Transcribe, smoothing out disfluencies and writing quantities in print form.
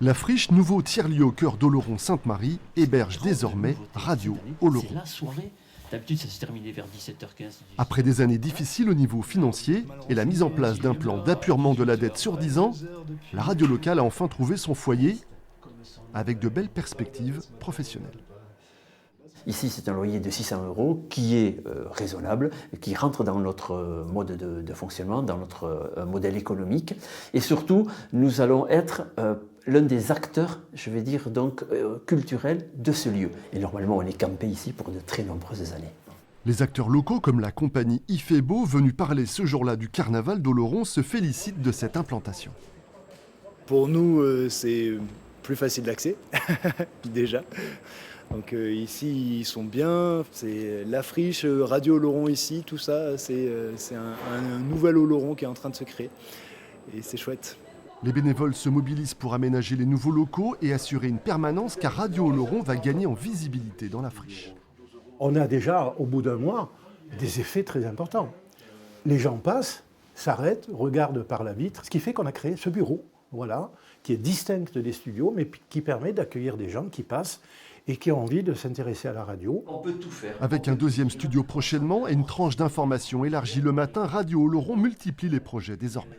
La friche, nouveau tiers-lieu au cœur d'Oloron-Sainte-Marie, héberge désormais Radio Oloron. C'est la soirée. D'habitude, ça se terminait vers 17h15. Après des années difficiles au niveau financier et la mise en place d'un plan d'apurement de la dette sur 10 ans, la radio locale a enfin trouvé son foyer avec de belles perspectives professionnelles. Ici, c'est un loyer de 600 € qui est raisonnable, qui rentre dans notre mode de fonctionnement, dans notre modèle économique. Et surtout, nous allons être l'un des acteurs, je vais dire donc, culturels de ce lieu. Et normalement, on est campé ici pour de très nombreuses années. Les acteurs locaux, comme la compagnie Il fait beau, venus parler ce jour-là du carnaval d'Oloron, se félicitent de cette implantation. Pour nous, c'est plus facile d'accès, déjà. Donc ici, ils sont bien, c'est la friche, Radio Oloron ici, tout ça, c'est un nouvel Oloron qui est en train de se créer. Et c'est chouette. Les bénévoles se mobilisent pour aménager les nouveaux locaux et assurer une permanence, car Radio Oloron va gagner en visibilité dans la friche. On a déjà, au bout d'un mois, des effets très importants. Les gens passent, s'arrêtent, regardent par la vitre, ce qui fait qu'on a créé ce bureau, voilà, qui est distinct des studios, mais qui permet d'accueillir des gens qui passent et qui ont envie de s'intéresser à la radio. On peut tout faire. Avec un deuxième studio prochainement et une tranche d'information élargie le matin, Radio Oloron multiplie les projets désormais.